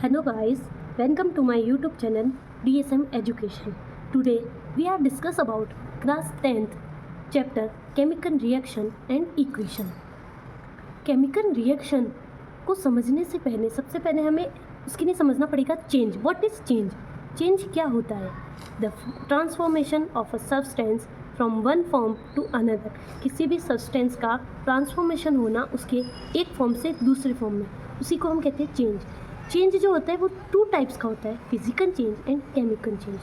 Hello guys, welcome to my YouTube channel DSM Education. Today we are discuss about class 10th chapter Chemical Reaction and Equation. Chemical reaction को समझने से पहले सबसे पहले हमें उसके लिए समझना पड़ेगा change. What is change? Change क्या होता है? The transformation of a substance from one form to another. किसी भी सब्सटेंस का ट्रांसफॉर्मेशन होना उसके एक फॉर्म से दूसरे फॉर्म में, उसी को हम कहते हैं चेंज. चेंज जो होता है वो टू टाइप्स का होता है, physical change and chemical change.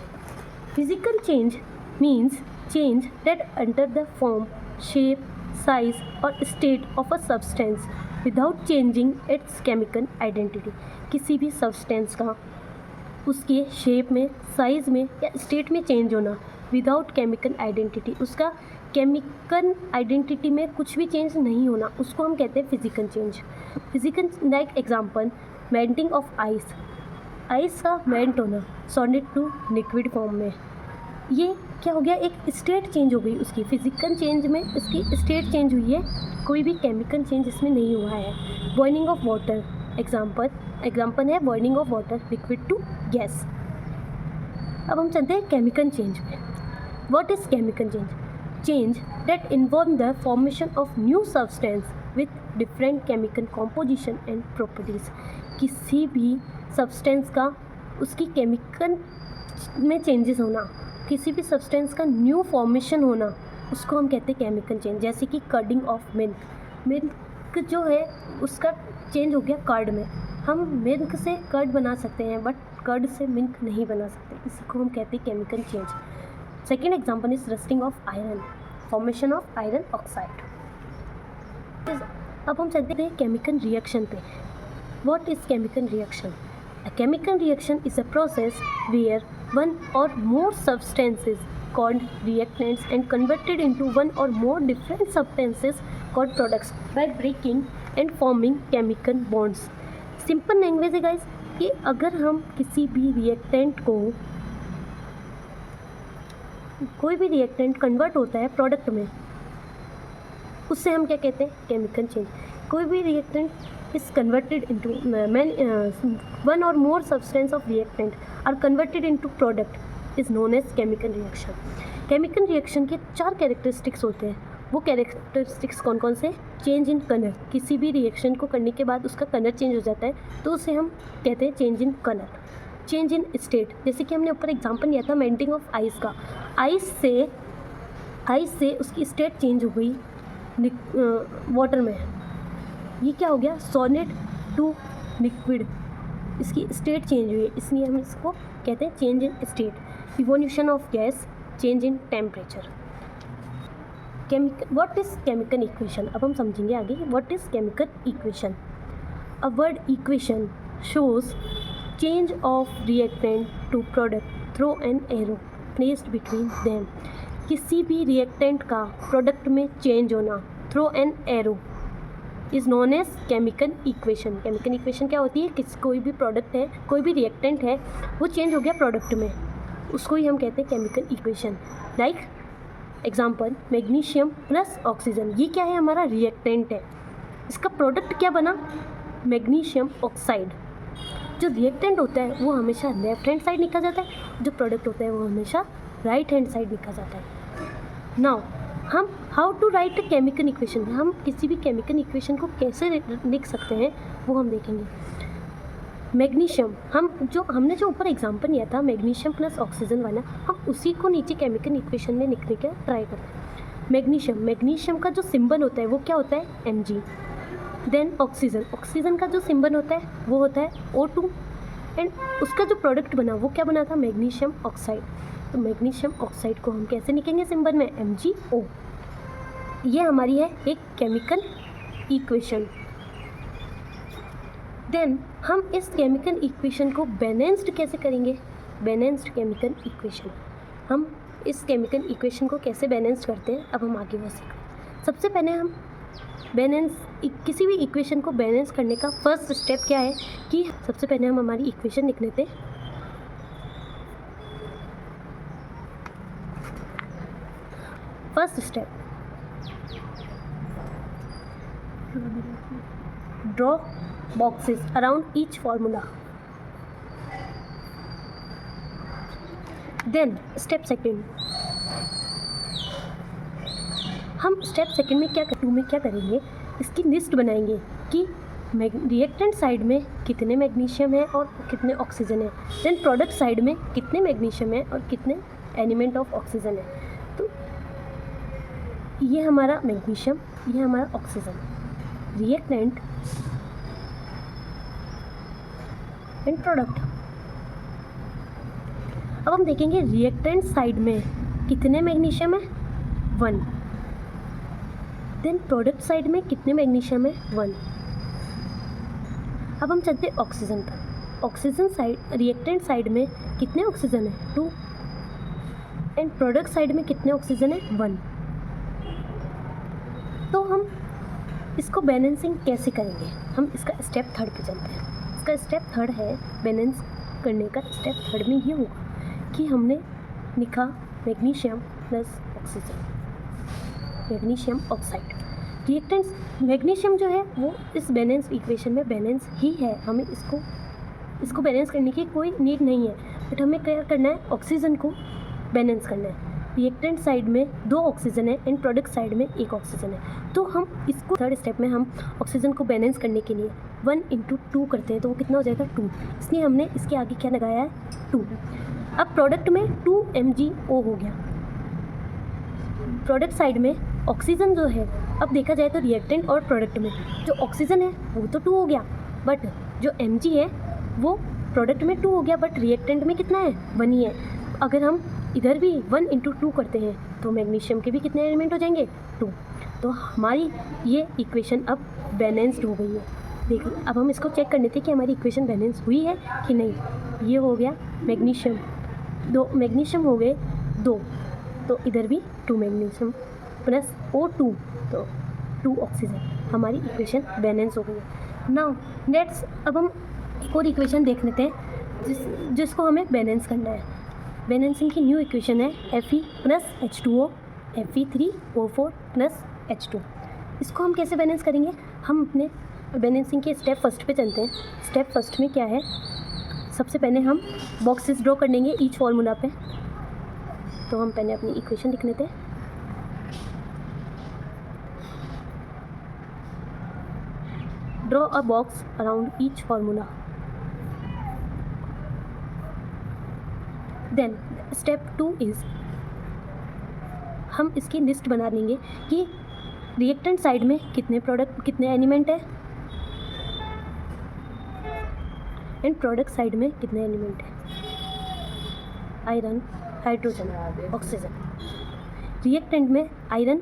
Physical change means change that enter the form, shape, size और state of a substance without changing its chemical identity. किसी भी सब्सटेंस का उसके शेप में, साइज़ में या स्टेट में चेंज होना विदाउट केमिकल आइडेंटिटी, उसका केमिकल आइडेंटिटी में कुछ भी चेंज नहीं होना, उसको हम कहते हैं physical change. Physical like example melting of ice. Ice का मेल्ट होना सॉलिड टू लिक्विड फॉर्म में, ये क्या हो गया, एक स्टेट चेंज हो गई उसकी. फिजिकल चेंज में उसकी स्टेट चेंज हुई है, कोई भी केमिकल चेंज इसमें नहीं हुआ है. बॉइलिंग ऑफ वाटर एग्जाम्पल है boiling of water liquid to gas. अब हम चलते हैं केमिकल चेंज में. What is chemical change? Change that involve the formation of new substance with different chemical composition and properties. किसी भी सब्सटेंस का उसकी केमिकल में चेंजेस होना, किसी भी सब्सटेंस का न्यू फॉर्मेशन होना, उसको हम कहते हैं केमिकल चेंज. जैसे कि कर्डिंग ऑफ मिल्क जो है उसका चेंज हो गया कर्ड में. हम मिल्क से कर्ड बना सकते हैं बट कर्ड से मिल्क नहीं बना सकते, इसी को हम कहते हैं chemical change. Second example is rusting of iron, formation of iron oxide. अब हम चलते हैं केमिकल रिएक्शन पे. What is chemical reaction? A chemical reaction is a process where one or more substances called reactants and converted into one or more different substances called products by breaking and forming chemical bonds. Simple language है guys कि अगर हम किसी भी reactant को, कोई भी reactant convert होता है प्रोडक्ट में, उससे हम क्या कहते हैं, केमिकल चेंज. कोई भी reactant is converted into one or more substance of reactant are converted into product is known as chemical reaction. chemical reaction के 4 कैरेक्टरिस्टिक्स होते हैं. वो कैरेक्टरिस्टिक्स कौन कौन से? चेंज इन कलर, किसी भी रिएक्शन को करने के बाद उसका कलर चेंज हो जाता है तो उसे हम कहते हैं change in colour. Change in state, जैसे कि हमने ऊपर एग्जांपल लिया था मेल्टिंग ऑफ आइस का. आइस से उसकी स्टेट चेंज हो गई वाटर में, ये क्या हो गया, सॉलिड टू लिक्विड, इसकी स्टेट चेंज हुई है, इसलिए हम इसको कहते हैं change in state. Evolution of gas, change in temperature. What is chemical equation? अब हम समझेंगे आगे what is chemical equation. A word equation shows change of reactant to product through an arrow placed between them. किसी भी reactant का product में change होना through an arrow is known as chemical equation. Chemical equation क्या होती है, कोई भी प्रोडक्ट है, कोई भी रिएक्टेंट है, वो चेंज हो गया प्रोडक्ट में, उसको ही हम कहते हैं chemical equation. Like example magnesium plus oxygen, ये क्या है, हमारा रिएक्टेंट है, इसका प्रोडक्ट क्या बना, मैग्नीशियम ऑक्साइड. जो रिएक्टेंट होता है वो हमेशा लेफ्ट हैंड साइड लिखा जाता है, जो प्रोडक्ट होता है वो हमेशा राइट हैंड साइड लिखा जाता है. नाउ हम how to write a chemical equation, हम किसी भी केमिकल इक्वेशन को कैसे लिख सकते हैं वो हम देखेंगे. मैग्नीशियम, हमने जो ऊपर एग्जांपल लिया था मैग्नीशियम प्लस ऑक्सीजन वाला, हम उसी को नीचे केमिकल इक्वेशन में लिखने का ट्राई करते हैं. मैग्नीशियम का जो सिंबल होता है वो क्या होता है, Mg. देन ऑक्सीजन का जो सिंबल होता है वो होता है O2 एंड उसका जो प्रोडक्ट बना वो क्या बना था, मैग्नीशियम ऑक्साइड. तो मैग्नीशियम ऑक्साइड को हम कैसे लिखेंगे सिंबल में, MgO. ये हमारी है एक केमिकल इक्वेशन. देन हम इस केमिकल इक्वेशन को बैलेंस्ड कैसे करेंगे, बैलेंस्ड केमिकल इक्वेशन. हम इस केमिकल इक्वेशन को कैसे बैलेंस्ड करते हैं, अब हम आगे वो सीखते हैं. सबसे पहले हम किसी भी इक्वेशन को बैलेंस करने का फर्स्ट स्टेप क्या है कि सबसे पहले हम हमारी इक्वेशन लिख लेते हैं. First step, draw boxes around each formula. Then step second, हम स्टेप सेकेंड में टू में क्या करेंगे, इसकी लिस्ट बनाएंगे कि रिएक्टेंट साइड में कितने मैग्नीशियम है और कितने ऑक्सीजन है, देन प्रोडक्ट साइड में कितने मैग्नीशियम है और कितने एलिमेंट ऑफ ऑक्सीजन है। तो ये हमारा मैग्नीशियम, ये हमारा ऑक्सीजन, रिएक्टेंट एंड प्रोडक्ट। अब हम देखेंगे रिएक्टेंट साइड में कितने मैग्नीशियम है, 1, देन प्रोडक्ट साइड में कितने मैग्नीशियम है, 1। अब हम चलते हैं ऑक्सीजन पर। ऑक्सीजन साइड, रिएक्टेंट साइड में कितने ऑक्सीजन है, 2, एंड प्रोडक्ट साइड में कितने ऑक्सीजन है, 1। तो हम इसको बैलेंसिंग कैसे करेंगे, हम इसका स्टेप थर्ड पे चलते हैं। इसका स्टेप थर्ड है, बैलेंस करने का स्टेप थर्ड में ये होगा कि हमने लिखा magnesium plus oxygen, magnesium oxide. Reactants magnesium जो है वो इस बैलेंस इक्वेशन में बैलेंस ही है, हमें इसको बैलेंस करने की कोई नीड नहीं है, बट हमें क्या करना है, ऑक्सीजन को बैलेंस करना है। रिएक्टेंट साइड में 2 ऑक्सीजन है एंड प्रोडक्ट साइड में 1 ऑक्सीजन है। तो हम इसको थर्ड स्टेप में हम ऑक्सीजन को बैलेंस करने के लिए 1 × 2 करते हैं, तो वो कितना हो जाएगा, 2। इसलिए हमने इसके आगे क्या लगाया है, 2। अब प्रोडक्ट में 2 MgO हो गया। प्रोडक्ट साइड में ऑक्सीजन जो है, अब देखा जाए तो रिएक्टेंट और प्रोडक्ट में जो ऑक्सीजन है वो तो 2 हो गया, बट जो Mg है वो प्रोडक्ट में 2 हो गया, बट रिएक्टेंट में कितना है, 1 ही है। अगर हम इधर भी 1 × 2 करते हैं तो मैग्नीशियम के भी कितने एलिमेंट हो जाएंगे, 2। तो हमारी ये इक्वेशन अब बैलेंस्ड हो गई है। देखिए अब हम इसको चेक करने थे कि हमारी इक्वेशन बैलेंस हुई है कि नहीं। ये हो गया मैग्नीशियम, 2 मैग्नीशियम हो गए 2, तो इधर भी 2 मैग्नीशियम प्लस O2, तो 2 ऑक्सीजन, हमारी इक्वेशन बैलेंस हो गई है। नाउ लेट्स, अब हम एक और इक्वेशन देख लेते हैं जिसको हमें बैलेंस करना है। बैलेंसिंग की न्यू इक्वेशन है Fe + H2O Fe3O4 + H2। इसको हम कैसे बैलेंस करेंगे, हम अपने बैलेंसिंग के स्टेप फर्स्ट पे चलते हैं। स्टेप फर्स्ट में क्या है, सबसे पहले हम बॉक्सेस ड्रॉ कर लेंगे ईच फार्मूला पे। तो हम पहले अपनी इक्वेशन लिख लेते हैं। Draw a box around each formula. Then step 2 is, हम इसकी लिस्ट बना लेंगे कि रिएक्टेंट साइड में कितने प्रोडक्ट, कितने एलिमेंट है, एंड प्रोडक्ट साइड में कितने एलिमेंट है, आयरन, हाइड्रोजन, ऑक्सीजन। रिएक्टेंट में आयरन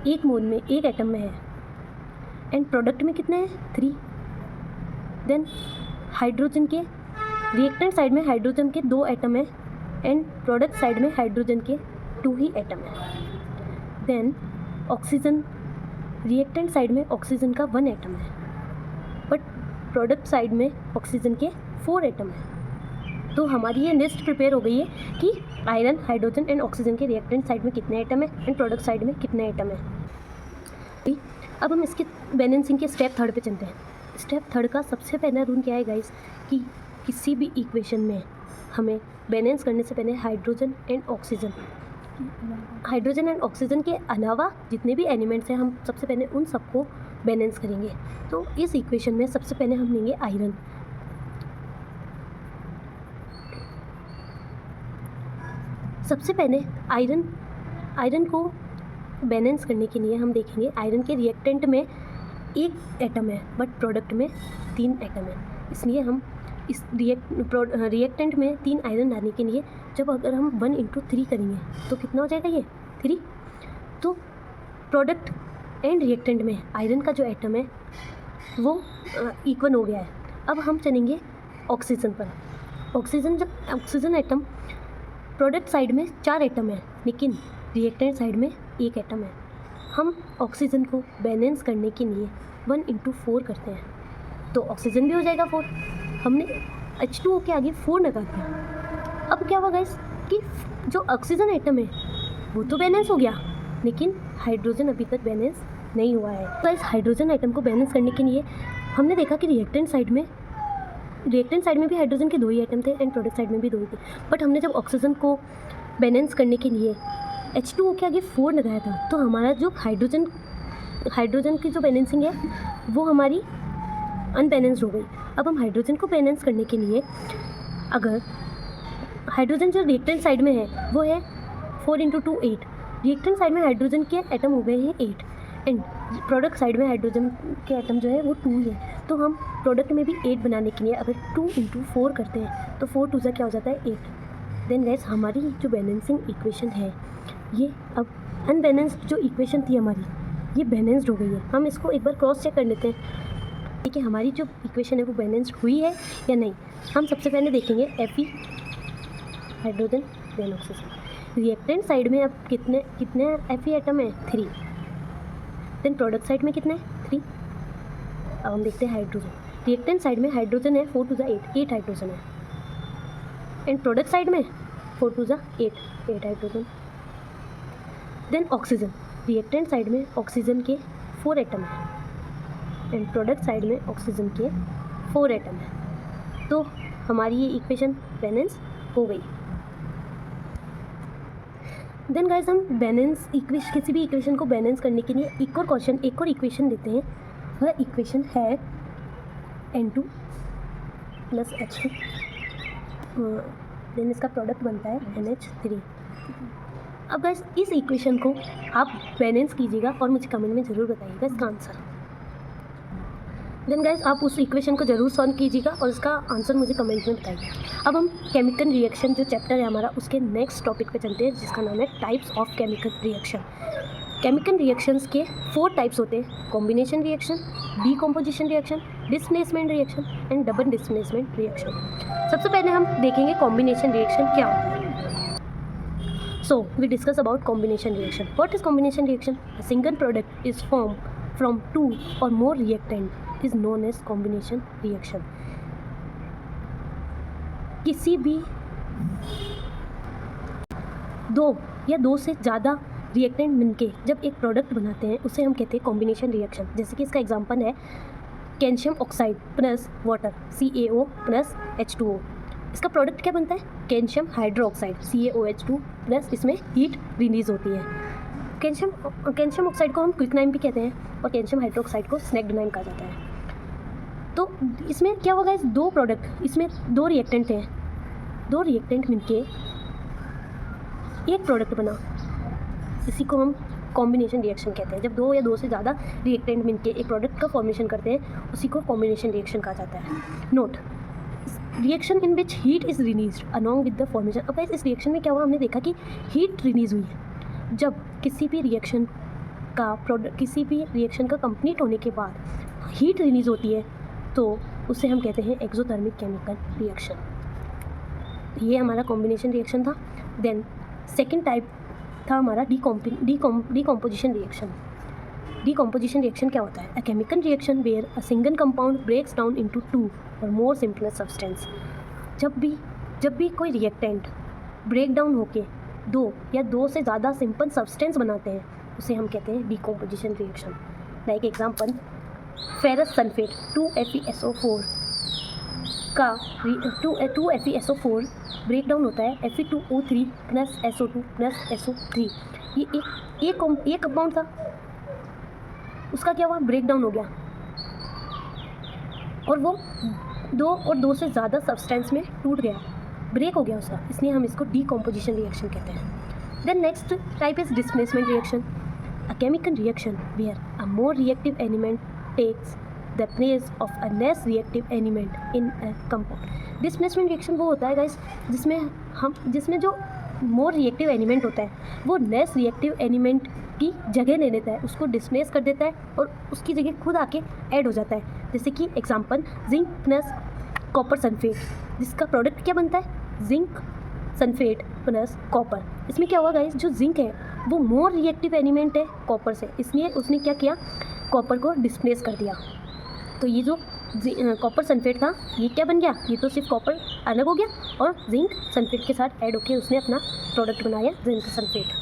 1 मोल में 1 एटम में है, एंड प्रोडक्ट में कितने हैं, 3। देन हाइड्रोजन के, रिएक्टेंट साइड में हाइड्रोजन के 2 एटम है एंड प्रोडक्ट साइड में हाइड्रोजन के 2 ही एटम है। देन ऑक्सीजन, रिएक्टेंट साइड में ऑक्सीजन का 1 एटम है, बट प्रोडक्ट साइड में ऑक्सीजन के 4 एटम है। तो हमारी ये लिस्ट प्रिपेयर हो गई है कि आयरन, हाइड्रोजन एंड ऑक्सीजन के रिएक्टेंट साइड में कितने एटम है एंड प्रोडक्ट साइड में कितने एटम है। अब हम इसके बैलेंसिंग के स्टेप थर्ड पे चलते हैं। स्टेप थर्ड का सबसे पहला रूल क्या है गाइस, कि किसी भी इक्वेशन में हमें बैलेंस करने से पहले हाइड्रोजन एंड ऑक्सीजन के अलावा जितने भी एलिमेंट्स हैं हम सबसे पहले उन सबको बैलेंस करेंगे। तो इस इक्वेशन में सबसे पहले हम लेंगे आयरन। सबसे पहले आयरन को बैलेंस करने के लिए हम देखेंगे, आयरन के रिएक्टेंट में 1 एटम है बट प्रोडक्ट में 3 एटम है। इसलिए हम इस रिएक्टेंट में 3 आयरन डालने के लिए जब अगर हम 1 × 3 करेंगे तो कितना हो जाएगा, ये 3। तो प्रोडक्ट एंड रिएक्टेंट में आयरन का जो एटम है वो इक्वल हो गया है। अब हम चलेंगे ऑक्सीजन पर। ऑक्सीजन एटम, प्रोडक्ट साइड में 4 एटम है लेकिन रिएक्टेंट साइड में 1 एटम है। हम ऑक्सीजन को बैलेंस करने के लिए 1 × 4 करते हैं तो ऑक्सीजन भी हो जाएगा 4। हमने H2O के आगे 4 लगा दिया। अब क्या हुआ गाइस कि जो ऑक्सीजन एटम है वो तो बैलेंस हो गया लेकिन हाइड्रोजन अभी तक बैलेंस नहीं हुआ है। तो इस हाइड्रोजन एटम को बैलेंस करने के लिए हमने देखा कि रिएक्टेंट साइड में रिएक्टेंट साइड में भी हाइड्रोजन के 2 ही एटम थे एंड प्रोडक्ट साइड में भी 2 ही थे, बट हमने जब ऑक्सीजन को बैलेंस करने के लिए H2O के आगे 4 लगाया था तो हमारा जो हाइड्रोजन की जो बैलेंसिंग है वो हमारी अनबैलेंस्ड हो गई। अब हम हाइड्रोजन को बैलेंस करने के लिए, अगर हाइड्रोजन जो रिएक्टेंट साइड में है वो है 4 × 2 8, रिएक्टेंट साइड में हाइड्रोजन के एटम हो गए हैं 8 एंड प्रोडक्ट साइड में हाइड्रोजन के एटम जो है वो 2 है, तो हम प्रोडक्ट में भी 8 बनाने के लिए अगर 2 × 4 करते हैं तो 4 2 क्या हो जाता है 8। देन गाइस हमारी जो बैलेंसिंग इक्वेशन है ये अब अनबैलेंस्ड जो इक्वेशन थी हमारी ये बैलेंस्ड हो गई है। हम इसको एक बार क्रॉस चेक कर लेते हैं कि हमारी जो इक्वेशन है वो बैलेंस्ड हुई है या नहीं। हम सबसे पहले देखेंगे Fe hydrogen then oxygen. Reactant side में अब कितने Fe एटम है 3, देन प्रोडक्ट साइड में कितने 3। अब हम देखते हैं हाइड्रोजन। रिएक्टेंट साइड में हाइड्रोजन है 4 2 8 हाइड्रोजन है एंड प्रोडक्ट साइड में 4 2 8 hydrogen. Then oxygen, reactant side में ऑक्सीजन के 4 एटम है एंड प्रोडक्ट साइड में ऑक्सीजन के 4 एटम है, तो हमारी ये इक्वेशन बैलेंस हो गई। देन गाइस हम किसी भी इक्वेशन को बैलेंस करने के लिए एक और इक्वेशन देते हैं। वह इक्वेशन है N2 + H2, देन इसका प्रोडक्ट बनता है NH3। अब गाइस इस इक्वेशन को आप बैलेंस कीजिएगा और मुझे कमेंट में ज़रूर बताइएगा इसका आंसर। देन गाइस आप उस इक्वेशन को ज़रूर सॉल्व कीजिएगा और इसका आंसर मुझे कमेंट में बताइए। अब हम केमिकल रिएक्शन जो चैप्टर है हमारा उसके नेक्स्ट टॉपिक पे चलते हैं जिसका नाम है types of chemical reaction. Chemical reactions के 4 टाइप्स होते हैं: combination reaction, decomposition reaction, displacement reaction and double displacement reaction. सबसे पहले हम देखेंगे कॉम्बिनेशन रिएक्शन क्या होता है। So we discuss about combination reaction. What is combination reaction? A single product is formed from 2 or more reactant is known as combination reaction. किसी भी 2 या 2 से ज़्यादा रिएक्टेंट मिलके जब एक प्रोडक्ट बनाते हैं उसे हम कहते हैं कॉम्बिनेशन रिएक्शन। जैसे कि इसका एग्जांपल है calcium oxide plus water CaO plus H2O। इसका प्रोडक्ट क्या बनता है? कैल्शियम हाइड्रोक्साइड CaOH2 प्लस इसमें हीट रिलीज होती है। कैल्शियम ऑक्साइड को हम क्विकनाइन भी कहते हैं और कैल्शियम हाइड्रोक्साइड को स्नेगडनाइन कहा जाता है। तो इसमें क्या होगा इस 2 प्रोडक्ट, इसमें 2 रिएक्टेंट हैं, 2 रिएक्टेंट मिलके एक प्रोडक्ट बना, इसी को हम कॉम्बिनेशन रिएक्शन कहते हैं। जब 2 या 2 से ज़्यादा रिएक्टेंट मिलके एक प्रोडक्ट का फॉर्मेशन करते हैं उसी को कॉम्बिनेशन रिएक्शन कहा जाता है। Note, reaction in which heat is release along with the formation. अब इस रिएक्शन में क्या हुआ, हमने देखा कि हीट रिलीज हुई है। जब किसी भी रिएक्शन का कंप्लीट होने के बाद हीट रिलीज होती है तो उसे हम कहते हैं एक्सोथर्मिक केमिकल रिएक्शन। ये हमारा कॉम्बिनेशन रिएक्शन था। देन सेकेंड टाइप था हमारा डीकम्पोजिशन रिएक्शन। डीकम्पोजिशन रिएक्शन क्या होता है? A chemical reaction where a single compound breaks down into 2 और मोर सिंपलर सब्सटेंस। जब भी कोई रिएक्टेंट ब्रेक डाउन होके 2 या 2 से ज़्यादा सिंपल सब्सटेंस बनाते हैं उसे हम कहते हैं decomposition reaction. Like example, ferrous sulphate 2FeSO4 का 2FeSO4 ब्रेक डाउन होता है Fe2O3 plus SO2 plus SO3। ये एक कंपाउंड था, उसका क्या हुआ, ब्रेक डाउन हो गया और वो 2 से ज़्यादा सब्सटेंस में टूट गया, ब्रेक हो गया उसका, इसलिए हम इसको डीकम्पोजिशन रिएक्शन कहते हैं। Then next type is displacement reaction. A chemical reaction where a more reactive element takes the place of a less reactive element in a compound. Displacement reaction वो होता है गाइस जिसमें जो मोर रिएक्टिव एलिमेंट होता है वो लेस रिएक्टिव एलिमेंट की जगह ले लेता है, उसको डिस्प्लेस कर देता है और उसकी जगह खुद आके ऐड हो जाता है। जैसे कि example, zinc plus copper sulphate, जिसका प्रोडक्ट क्या बनता है, जिंक सल्फेट प्लस कॉपर। इसमें क्या हुआ गाइस, जो जिंक है वो मोर रिएक्टिव एलिमेंट है कॉपर से, इसलिए उसने क्या किया, कॉपर को डिस्प्लेस कर दिया। तो ये जो कॉपर सल्फेट था ये क्या बन गया, ये तो सिर्फ कॉपर अलग हो गया और जिंक सल्फेट के साथ ऐड होकर उसने अपना प्रोडक्ट बनाया zinc sulphate.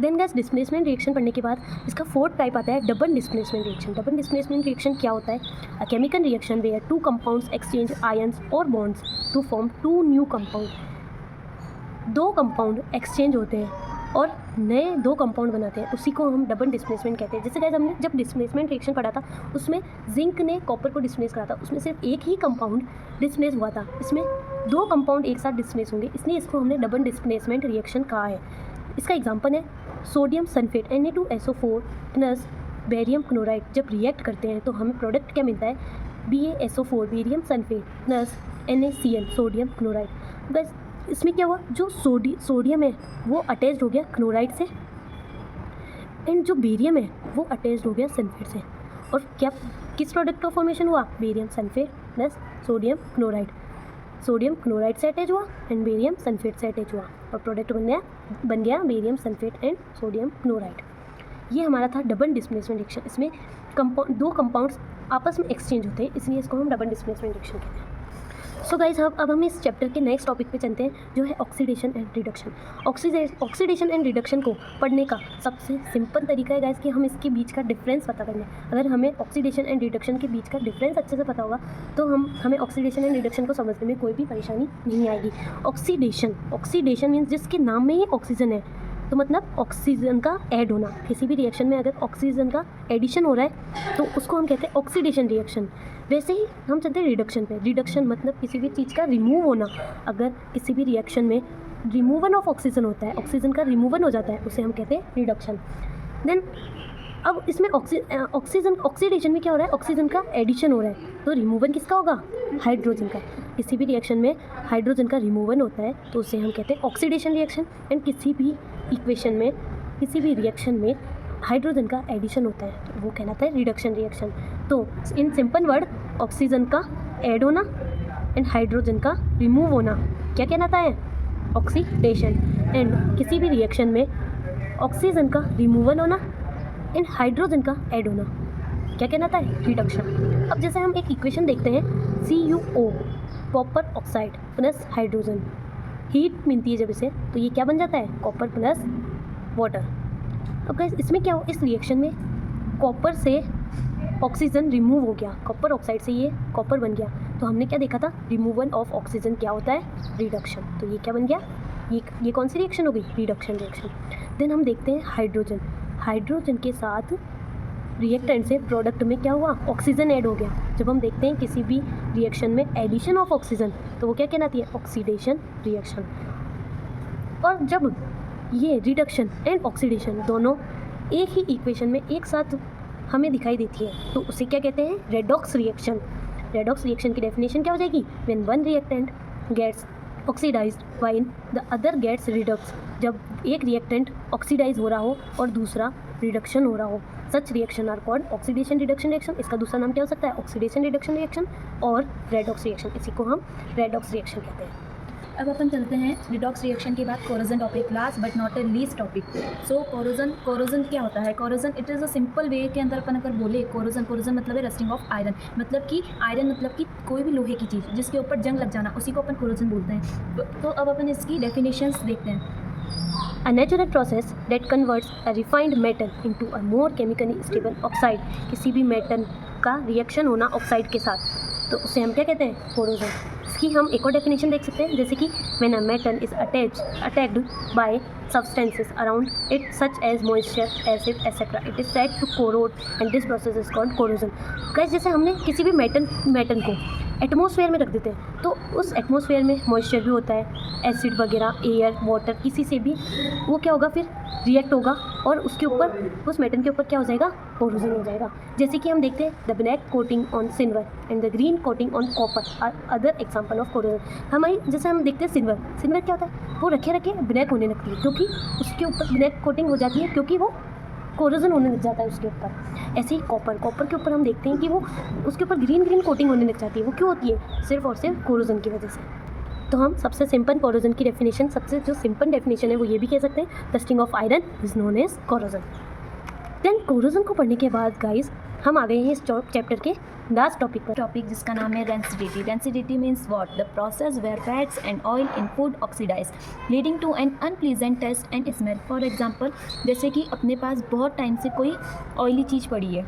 Then gas displacement reaction पढ़ने के बाद इसका फोर्थ टाइप आता है double displacement reaction. Double displacement reaction क्या होता है? A chemical reaction where two compounds exchange ions और bonds to form two new compound. दो कंपाउंड एक्सचेंज होते हैं और नए दो कंपाउंड बनाते हैं, उसी को हम डबल डिस्प्लेसमेंट कहते हैं। जैसे गाइस हमने जब डिस्प्लेसमेंट रिएक्शन पढ़ा था उसमें जिंक ने कॉपर को डिस्प्लेस करा था, उसमें सिर्फ एक ही कंपाउंड डिस्प्लेस हुआ था, इसमें दो कंपाउंड एक साथ डिस्प्लेस होंगे, इसलिए इसको हमने डबल डिस्प्लेसमेंट रिएक्शन कहा है। इसका एग्जांपल है sodium sulphate Na2SO4 plus barium chloride. जब रिएक्ट करते हैं तो हमें प्रोडक्ट क्या मिलता है? BaSO4 barium sulphate plus NaCl sodium chloride. बस इसमें क्या हुआ, जो सोडियम है वो अटैच्ड हो गया क्लोराइड से एंड जो बेरियम है वो अटैच्ड हो गया सल्फेट से, और क्या किस प्रोडक्ट का फॉर्मेशन हुआ? Barium sulphate plus sodium chloride. Sodium chloride से अटैच हुआ एंड बेरियम सल्फेट से अटैच हुआ और प्रोडक्ट बन गया barium sulphate and sodium chloride. ये हमारा था डबल डिस्प्लेसमेंट रिएक्शन। इसमें दो कंपाउंड्स आपस में एक्सचेंज होते हैं, इसलिए इसको हम डबल डिस्प्लेसमेंट रिएक्शन कहते हैं। सो गाइस अब हम इस चैप्टर के नेक्स्ट टॉपिक पे चलते हैं, जो है oxidation and reduction. Oxidation and reduction को पढ़ने का सबसे सिंपल तरीका है गाइस कि हम इसके बीच का डिफरेंस पता कर लें। अगर हमें ऑक्सीडेशन एंड रिडक्शन के बीच का डिफरेंस अच्छे से पता होगा तो हमें ऑक्सीडेशन एंड रिडक्शन को समझने में कोई भी परेशानी नहीं आएगी। ऑक्सीडेशन मीन्स जिसके नाम में ही ऑक्सीजन है, तो मतलब ऑक्सीजन का ऐड होना। किसी भी रिएक्शन में अगर ऑक्सीजन का एडिशन हो रहा है तो उसको हम कहते हैं ऑक्सीडेशन रिएक्शन। वैसे ही हम चलते हैं रिडक्शन पे। रिडक्शन मतलब किसी भी चीज़ का रिमूव होना। अगर किसी भी रिएक्शन में रिमूवल ऑफ ऑक्सीजन होता है, ऑक्सीजन का रिमूवल हो जाता है, उसे हम कहते हैं रिडक्शन। देन अब इसमें ऑक्सीडेशन में क्या हो रहा है? ऑक्सीजन का एडिशन हो रहा है, तो रिमूवल किसका होगा? हाइड्रोजन का। किसी भी रिएक्शन में हाइड्रोजन का रिमूवल होता है तो उसे हम कहते हैं ऑक्सीडेशन रिएक्शन। एंड किसी भी इक्वेशन में, किसी भी रिएक्शन में हाइड्रोजन का एडिशन होता है तो वो कहलाता है रिडक्शन रिएक्शन। तो इन सिंपल वर्ड, ऑक्सीजन का ऐड होना एंड हाइड्रोजन का रिमूव होना क्या कहलाता है? ऑक्सीडेशन। एंड किसी भी रिएक्शन में ऑक्सीजन का रिमूवल होना एंड हाइड्रोजन का ऐड होना क्या कहलाता है? रिडक्शन। अब जैसे हम एक इक्वेशन देखते हैं, CuO copper oxide plus hydrogen, heat मिलती है जब इसे, तो ये क्या बन जाता है? Copper plus water. अब गाइस इसमें क्या हो, इस रिएक्शन में कॉपर से ऑक्सीजन रिमूव हो गया, कॉपर ऑक्साइड से ये कॉपर बन गया, तो हमने क्या देखा था? रिमूवल ऑफ ऑक्सीजन क्या होता है? रिडक्शन। तो ये क्या बन गया? ये कौन सी रिएक्शन हो गई? Reduction reaction. देन हम देखते हैं हाइड्रोजन के साथ रिएक्टेंट से प्रोडक्ट में क्या हुआ? ऑक्सीजन ऐड हो गया। जब हम देखते हैं किसी भी रिएक्शन में एडिशन ऑफ ऑक्सीजन तो वो क्या कहलाती है? Oxidation reaction. और जब ये रिडक्शन एंड ऑक्सीडेशन दोनों एक ही इक्वेशन में एक साथ हमें दिखाई देती है तो उसे क्या कहते हैं? Redox reaction. रेडॉक्स रिएक्शन की डेफिनेशन क्या हो जाएगी? When one reactant gets oxidised while the other gets reduced. जब एक रिएक्टेंट ऑक्सीडाइज हो रहा हो और दूसरा रिडक्शन हो रहा हो, such reaction are called oxidation reduction reaction. इसका दूसरा नाम क्या हो सकता है? ऑक्सीडेशन रिडक्शन रिएक्शन और रेडॉक्स रिएक्शन। इसी को हम रेडॉक्स रिएक्शन कहते हैं। अब अपन चलते हैं रिडॉक्स रिएक्शन के बाद corrosion topic, last but not a least topic. So corrosion क्या होता है? Corrosion it is a simple way के अंदर अपन अगर बोले कोरोजन मतलब है रस्टिंग ऑफ आयरन। मतलब कि आयरन मतलब कि कोई भी लोहे की चीज़ जिसके ऊपर जंग लग जाना, उसी को अपन कोरोजन बोलते हैं। तो अब अपन इसकी डेफिनेशंस देखते हैं। A natural process that converts a refined metal into a more chemically stable oxide। किसी भी मेटल का रिएक्शन होना ऑक्साइड के साथ, तो उसे हम क्या कहते हैं? कोरोजन। इसकी हम एक और डेफिनेशन देख सकते हैं, जैसे कि when a metal is attacked by substances around it such as moisture, acid, etc. It is said to corrode and this process is called corrosion। Guys जैसे हमने किसी भी मेटल को एटमॉस्फेयर में रख देते हैं तो उस एटमॉस्फेयर में मॉइस्चर भी होता है, एसिड वगैरह, एयर, वाटर, किसी से भी वो क्या होगा? फिर रिएक्ट होगा और उसके ऊपर, उस मेटल के ऊपर क्या हो जाएगा? कोरोजन हो जाएगा। जैसे कि हम देखते हैं the black coating on silver and the green coating on copper are other example of corrosion. जैसे हम देखते हैं सिल्वर क्या होता है? वो रखे ब्लैक होने लगती है क्योंकि उसके ऊपर ब्लैक कोटिंग हो जाती है, क्योंकि वो कोरोजन होने लग जाता है उसके ऊपर। ऐसे ही कॉपर के ऊपर हम देखते हैं कि वो उसके ऊपर ग्रीन कोटिंग होने लग जाती है। वो क्यों होती है? सिर्फ और सिर्फ कोरोजन की वजह से। तो हम सबसे सिंपल कोरोजन की डेफिनेशन, सबसे जो सिंपल डेफिनेशन है वो ये भी कह सकते हैं, rusting of iron is known as corrosion. Then corrosion को पढ़ने के बाद गाइस हम आ गए हैं इस चैप्टर के लास्ट टॉपिक पर। टॉपिक जिसका नाम है rancidity. Rancidity means what? The process where fats and oil in food oxidise leading to an unpleasant taste and smell. For example, जैसे कि अपने पास बहुत टाइम से कोई ऑयली चीज़ पड़ी है,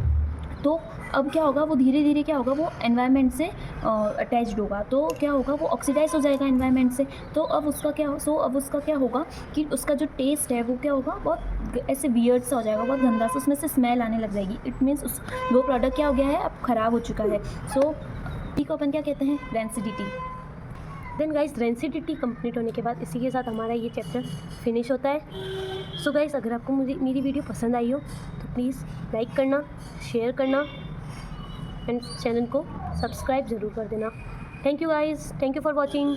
तो अब क्या होगा, वो धीरे धीरे क्या होगा, वो एनवायरनमेंट से अटैच्ड होगा, तो क्या होगा, वो ऑक्सीडाइज हो जाएगा एनवायरनमेंट से। तो अब उसका क्या होगा कि उसका जो टेस्ट है वो क्या होगा, बहुत ऐसे वियर्ड सा हो जाएगा, बहुत गंदा सा, उसमें से स्मेल आने लग जाएगी। इट मीन्स वो प्रोडक्ट क्या हो गया है, अब ख़राब हो चुका है। सो इसी को अपन क्या कहते हैं, rancidity. Then guys, rancidity complete होने के बाद इसी के साथ हमारा ये चैप्टर फिनिश होता है। सो गाइस, अगर आपको मेरी वीडियो पसंद आई हो तो प्लीज़ लाइक करना, शेयर करना एंड चैनल को सब्सक्राइब ज़रूर कर देना। Thank you guys, thank you for watching.